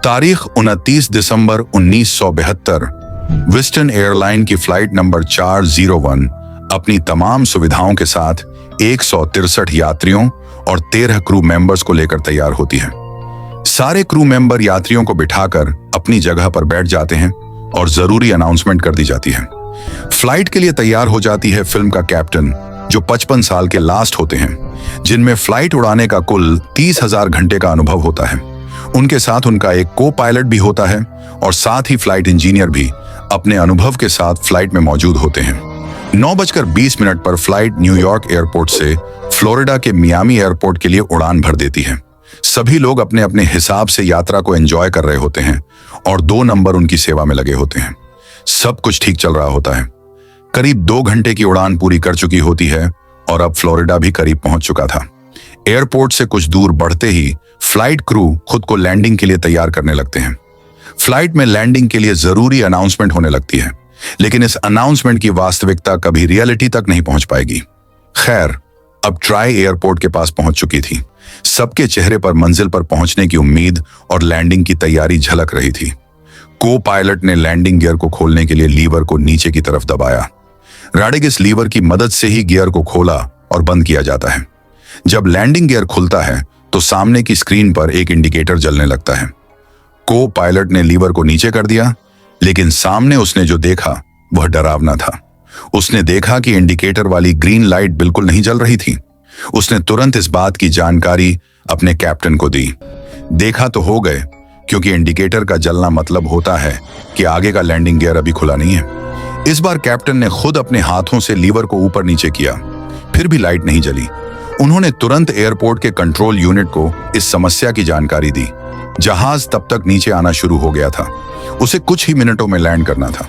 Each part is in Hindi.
तारीख 29 दिसंबर 1972। वेस्टर्न एयरलाइन की फ्लाइट नंबर 401 अपनी तमाम सुविधाओं के साथ 163 यात्रियों और 13 क्रू मेंबर्स को लेकर तैयार होती है। सारे क्रू मेंबर यात्रियों को बिठाकर अपनी जगह पर बैठ जाते हैं और जरूरी अनाउंसमेंट कर दी जाती है। फ्लाइट के लिए तैयार हो जाती है फिल्म का कैप्टन, जो 55 साल के लास्ट होते हैं, जिनमें फ्लाइट उड़ाने का कुल 30,000 घंटे का अनुभव होता है। उनके साथ उनका एक को पायलट भी होता है और साथ ही फ्लाइट इंजीनियर भी अपने अनुभव के साथ फ्लाइट में मौजूद होते हैं। 9:20 पर फ्लाइट न्यूयॉर्क एयरपोर्ट से फ्लोरिडा के मियामी एयरपोर्ट के लिए उड़ान भर देती है। सभी लोग अपने अपने हिसाब से यात्रा को एंजॉय कर रहे होते हैं और 2 नंबर उनकी सेवा में लगे होते हैं। सब कुछ ठीक चल रहा होता है। करीब 2 घंटे की उड़ान पूरी कर चुकी होती है और अब फ्लोरिडा भी करीब पहुंच चुका था। एयरपोर्ट से कुछ दूर बढ़ते ही फ्लाइट क्रू खुद को लैंडिंग के लिए तैयार करने लगते हैं। फ्लाइट में लैंडिंग के लिए जरूरी अनाउंसमेंट होने लगती है, लेकिन इस अनाउंसमेंट की वास्तविकता कभी रियलिटी तक नहीं पहुंच पाएगी। खैर, अब ट्राई एयरपोर्ट के पास पहुंच चुकी थी। सबके चेहरे पर मंजिल पर पहुंचने की उम्मीद और लैंडिंग की तैयारी झलक रही थी। को पायलट ने लैंडिंग गियर को खोलने के लिए लीवर को नीचे की तरफ दबाया। राडिगिस लीवर की मदद से ही गियर को खोला और बंद किया जाता है। जब लैंडिंग गियर खुलता है तो सामने की स्क्रीन पर एक इंडिकेटर जलने लगता है। को पायलट ने लीवर को नीचे कर दिया, लेकिन सामने उसने जो देखा वह डरावना था। उसने देखा कि इंडिकेटर वाली ग्रीन लाइट बिल्कुल नहीं जल रही थी। उसने तुरंत इस बात की जानकारी अपने कैप्टन को दी। देखा तो हो गए, क्योंकि इंडिकेटर का जलना मतलब होता है कि आगे का लैंडिंग गियर अभी खुला नहीं है। इस बार कैप्टन ने खुद अपने हाथों से लीवर को ऊपर नीचे किया, फिर भी लाइट नहीं जली। उन्होंने तुरंत एयरपोर्ट के कंट्रोल यूनिट को इस समस्या की जानकारी दी। जहाज तब तक नीचे आना शुरू हो गया था। उसे कुछ ही मिनटों में लैंड करना था।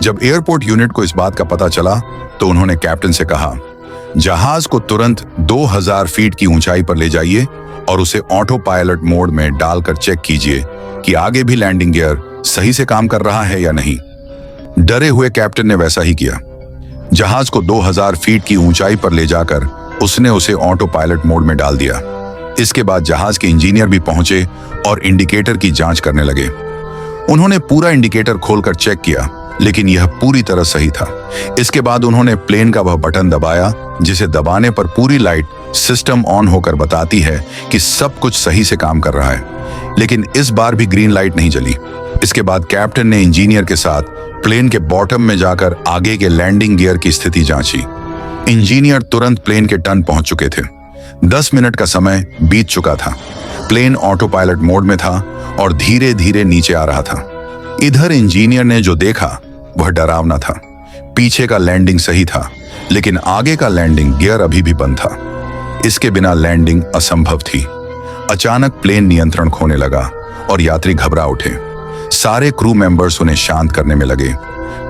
जब एयरपोर्ट यूनिट को इस बात का पता चला तो उन्होंने कैप्टन से कहा, जहाज को तुरंत 2000 फीट की ऊंचाई पर ले जाइए और उसे ऑटो पायलट मोड में डालकर चेक कीजिए कि आगे भी लैंडिंग गियर सही से काम कर रहा है या नहीं। डरे हुए कैप्टन ने वैसा ही किया। जहाज को 2000 फीट की ऊंचाई पर ले जाकर उसने उसे ऑटो पायलट मोड में डाल दिया। इसके बाद जहाज के इंजीनियर भी पहुंचे और इंडिकेटर की जांच करने लगे। उन्होंने पूरा इंडिकेटर खोलकर चेक किया, लेकिन यह पूरी तरह सही था। इसके बाद उन्होंने प्लेन का वह बटन दबाया जिसे दबाने पर पूरी लाइट सिस्टम ऑन होकर बताती है कि सब कुछ सही से काम कर रहा है, लेकिन इस बार भी ग्रीन लाइट नहीं जली। इसके बाद कैप्टन ने इंजीनियर के साथ प्लेन के बॉटम में जाकर आगे के लैंडिंग गियर की स्थिति जांची। इंजीनियर तुरंत प्लेन के टर्न पहुंच चुके थे। 10 मिनट का समय बीत चुका था। प्लेन ऑटो पायलट मोड में था और धीरे धीरे नीचे आ रहा था। इधर इंजीनियर ने जो देखा वह डरावना था। पीछे का लैंडिंग सही था, लेकिन आगे का लैंडिंग गियर अभी भी बंद था। इसके बिना लैंडिंग असंभव थी। अचानक प्लेन नियंत्रण खोने लगा और यात्री घबरा उठे। सारे क्रू मेंबर्स उन्हें शांत करने में लगे।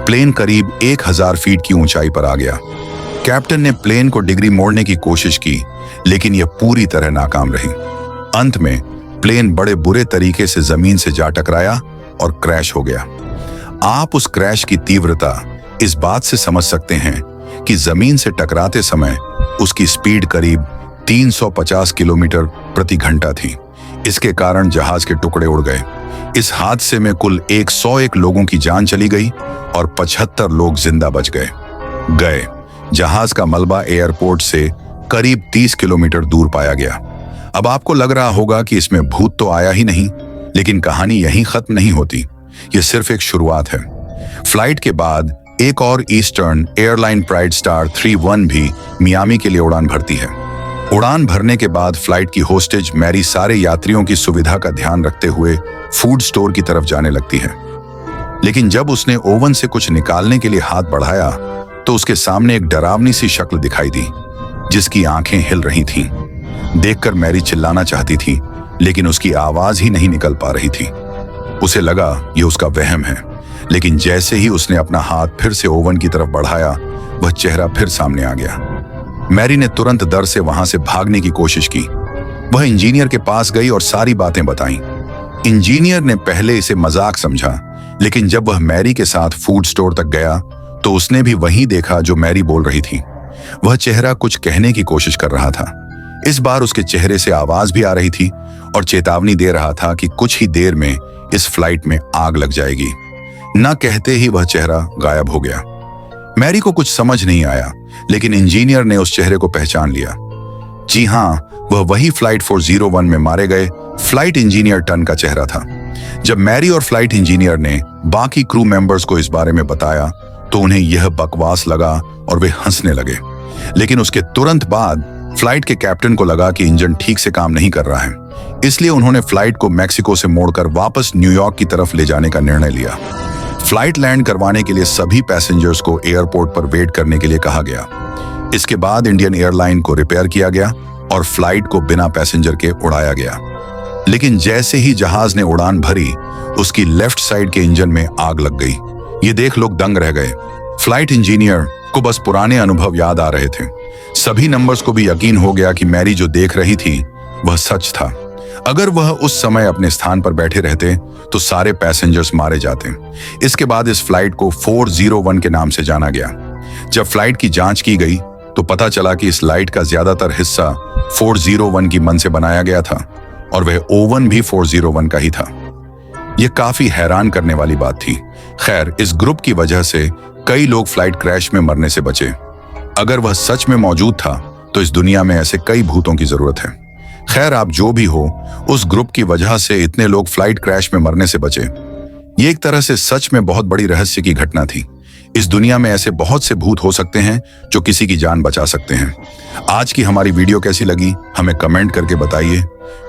प्लेन करीब 1000 फीट की ऊंचाई पर आ गया। कैप्टन ने प्लेन को डिग्री मोड़ने की कोशिश की, लेकिन यह पूरी तरह नाकाम रही। अंत में प्लेन बड़े बुरे तरीके से जमीन से जा टकराया और क्रैश हो गया। आप उस क्रैश की तीव्रता इस बात से समझ सकते हैं कि जमीन से टकराते समय उसकी स्पीड करीब 350 किलोमीटर प्रति घंटा थी। इसके कारण जहाज के टुकड़े उड़ गए। इस हादसे में कुल 101 लोगों की जान चली गई और 75 लोग जिंदा बच गए। जहाज का मलबा एयरपोर्ट से करीब 30 किलोमीटर दूर पाया गया। अब आपको लग रहा होगा कि इसमें भूत तो आया ही नहीं, लेकिन कहानी यहीं खत्म नहीं होती। यह सिर्फ एक शुरुआत है। फ्लाइट के बाद एक और ईस्टर्न एयरलाइन प्राइड स्टार 31 भी मियामी के लिए उड़ान भरती है। उड़ान भरने के बाद फ्लाइट की होस्टेज मैरी सारे यात्रियों की सुविधा का ध्यान रखते हुए फूड स्टोर की तरफ जाने लगती है। लेकिन जब उसने ओवन से कुछ निकालने के लिए हाथ बढ़ाया तो उसके सामने एक डरावनी सी शक्ल दिखाई दी, जिसकी आंखें हिल रही थीं। देखकर मैरी चिल्लाना चाहती थी, लेकिन उसकी आवाज ही नहीं निकल पा रही थी। उसे लगा यह उसका वहम है, लेकिन जैसे ही उसने अपना हाथ फिर से ओवन की तरफ बढ़ाया, वह चेहरा फिर सामने आ गया। मैरी ने तुरंत डर से वहां से भागने की कोशिश की। वह इंजीनियर के पास गई और सारी बातें बताईं। इंजीनियर ने पहले इसे मजाक समझा, लेकिन जब वह मैरी के साथ फूड स्टोर तक गया तो उसने भी वही देखा जो मैरी बोल रही थी। वह चेहरा कुछ कहने की कोशिश कर रहा था। इस बार उसके चेहरे से आवाज भी आ रही थी और चेतावनी दे रहा था कि कुछ ही देर में इस फ्लाइट में आग लग जाएगी। न कहते ही वह चेहरा गायब हो गया। मैरी को कुछ समझ नहीं आया, लेकिन इंजीनियर ने उस चेहरे को पहचान लिया। जी हाँ, वह वही फ्लाइट 401 में मारे गए फ्लाइट इंजीनियर टन का चेहरा था। जब मैरी और फ्लाइट इंजीनियर ने बाकी क्रू मेंबर्स को इस बारे में बताया तो उन्हें यह बकवास लगा और वे हंसने लगे। लेकिन उसके तुरंत बाद फ्लाइट के कैप्टन को लगा कि इंजन ठीक से काम नहीं कर रहा है, इसलिए उन्होंने फ्लाइट को मैक्सिको से मोड़कर वापस न्यूयॉर्क की तरफ ले जाने का निर्णय लिया। फ्लाइट लैंड करवाने के लिए सभी पैसेंजर्स को एयरपोर्ट पर वेट करने के लिए कहा गया। इसके बाद इंडियन एयरलाइन को रिपेयर किया गया और फ्लाइट को बिना पैसेंजर के उड़ाया गया। लेकिन जैसे ही जहाज ने उड़ान भरी, उसकी लेफ्ट साइड के इंजन में आग लग गई। ये देख लोग दंग रह गए। फ्लाइट इंजीनियर को बस पुराने अनुभव याद आ रहे थे। सभी नंबर्स को भी यकीन हो गया कि मैरी जो देख रही थी वह सच था। अगर वह उस समय अपने स्थान पर बैठे रहते तो सारे पैसेंजर्स मारे जाते। इसके बाद इस फ्लाइट को 401 के नाम से जाना गया। जब फ्लाइट की जांच की गई तो पता चला कि इस लाइट का ज्यादातर हिस्सा 401 की मन से बनाया गया था और वह ओवन भी 401 का ही था। यह काफी हैरान करने वाली बात थी। खैर, इस ग्रुप की वजह से कई लोग फ्लाइट क्रैश में मरने से बचे। अगर वह सच में मौजूद था तो इस दुनिया में ऐसे कई भूतों की जरूरत है। खैर, आप जो भी हो, उस ग्रुप की वजह से इतने लोग फ्लाइट क्रैश में मरने से बचे। ये एक तरह से सच में बहुत बड़ी रहस्य की घटना थी। इस दुनिया में ऐसे बहुत से भूत हो सकते हैं जो किसी की जान बचा सकते हैं। आज की हमारी वीडियो कैसी लगी हमें कमेंट करके बताइए।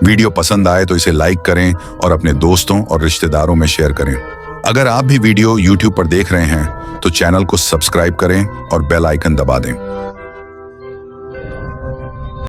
वीडियो पसंद आए तो इसे लाइक करें और अपने दोस्तों और रिश्तेदारों में शेयर करें। अगर आप भी वीडियो YouTube पर देख रहे हैं तो चैनल को सब्सक्राइब करें और बेल आइकन दबा दें।